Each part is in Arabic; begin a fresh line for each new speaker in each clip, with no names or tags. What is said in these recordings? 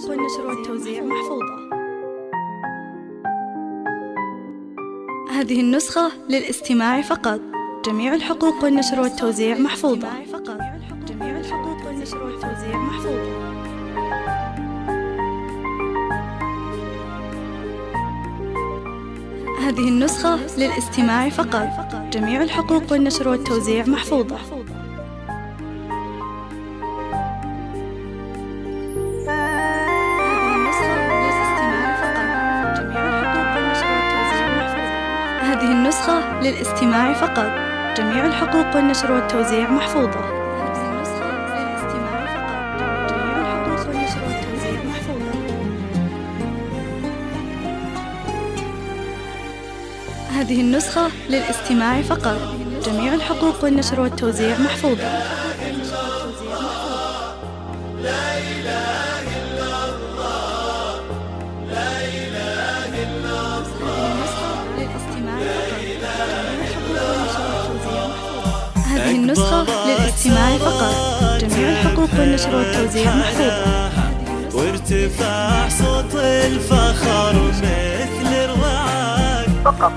الحقوق والنشر والتوزيع محفوظة. هذه النسخة للاستماع فقط. جميع الحقوق والنشر والتوزيع محفوظة. جميع الحقوق والنشر والتوزيع محفوظة. هذه النسخة للاستماع فقط. جميع الحقوق والنشر والتوزيع محفوظة. هذه النسخة للاستماع فقط. جميع الحقوق والنشر والتوزيع محفوظة. هذه النسخة للاستماع فقط. جميع الحقوق والنشر والتوزيع محفوظة. لا إله إلا الله، لا إله إلا الله، للاستماع فقط. هذه النسخة للاستماع فقط. جميع الحقوق والنشر والتوزيع محفوظة.
وارتفاع صوت الفخر مثل الرعد،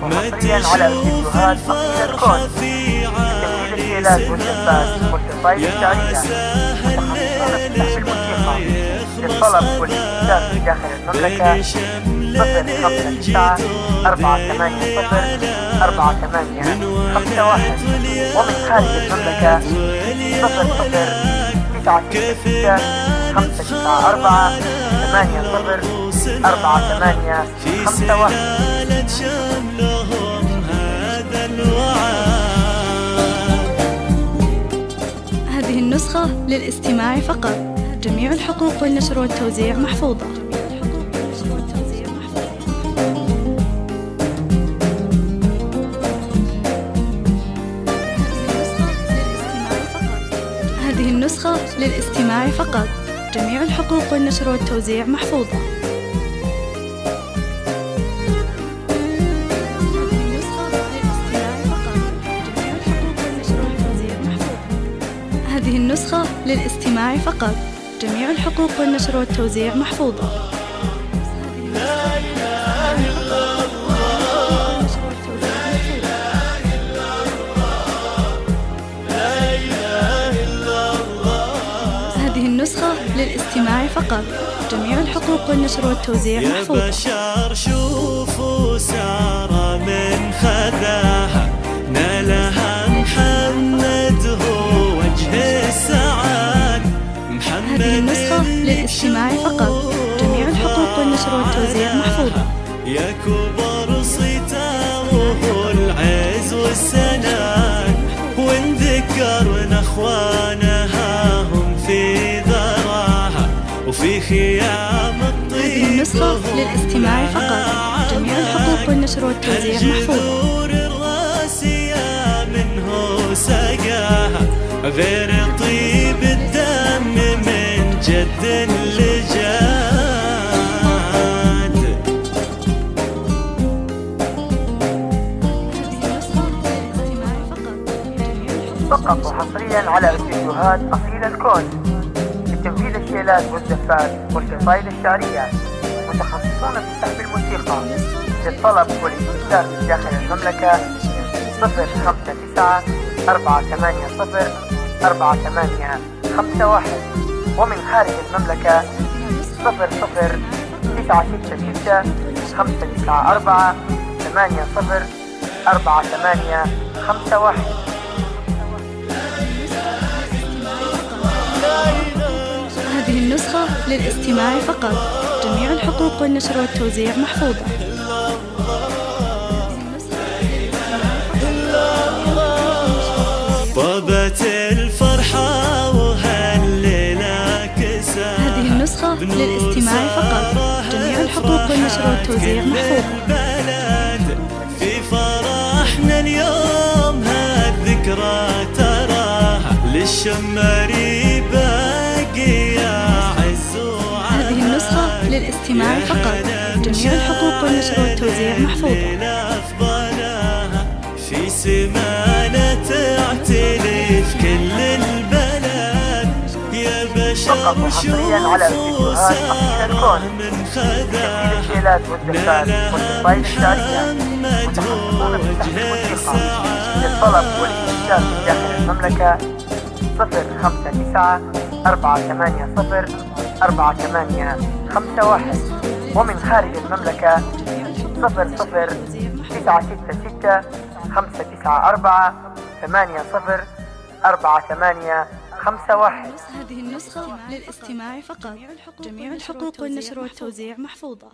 ما تشوف الفرحة في عالي سماك، يا سهل ليل ما يخلص بين شمل الجدود من وقت
ومن خارج المملكة 00
كيف
594 80
في
48
سلالة شملهم هذا الوعد.
هذه النسخة للاستماع فقط. جميع الحقوق والنشر والتوزيع محفوظة. هذه النسخة للاستماع فقط. جميع الحقوق والنشر والتوزيع محفوظة. هذه النسخة للاستماع فقط. جميع الحقوق والنشر والتوزيع محفوظة.
لا إله إلا الله، لا إله إلا الله.
هذه النسخة للاستماع فقط. جميع الحقوق والنشر والتوزيع محفوظة.
يا بشر شوفوا سارة من خذاها، نالها محمد هو وجه السعاد. محمد
هذه النسخة للاستماع فقط. جميع الحقوق والنشر والتوزيع محفوظة.
يا كبر صيته العز والسنان، ونذكرنا اخوانها هم في ذراها وفي خيام الطيب.
هذه النسخة للاستماع فقط. جميع الحقوق والنشر والتوزيع محفوظة.
الراسية منه سقاها، غير طيب الدم من جد لجاد.
فقط وحصريا على استديوهات أصيل الكون لتنفيذ الشيلات والزفات والقصائد الشعرية، متخصصون في سحب الموسيقى. للطلب والاستفسار من داخل المملكة 059 480 4851، ومن خارج المملكة 00 966 594 80 4851.
هذه النسخة للاستماع فقط. جميع الحقوق والنشر والتوزيع محفوظة.
طابت الفرحة وهالليلة كساد.
هذه النسخة للاستماع فقط. جميع الحقوق والنشر والتوزيع محفوظة.
في فرحنا اليوم هالذكرى تراها، للشماري باقية عز وعلا.
هذه النسخة للاستماع فقط. جميع الحقوق والنشر والتوزيع محفوظة.
في سمانة تعتلي في كل البلد، يا بشر
فقط وحصريا على فيديوهات أصيل الكون. تسجيل الشيلات والدفات والقصائد الشعرية. متخصصون في تحرير الموسيقى. للطلب والاستفسار من داخل المملكة 050-480-4851 ومن خارج المملكة 00-966-594-804851.
هذه النسخة للاستماع فقط. جميع الحقوق والنشر والتوزيع محفوظة.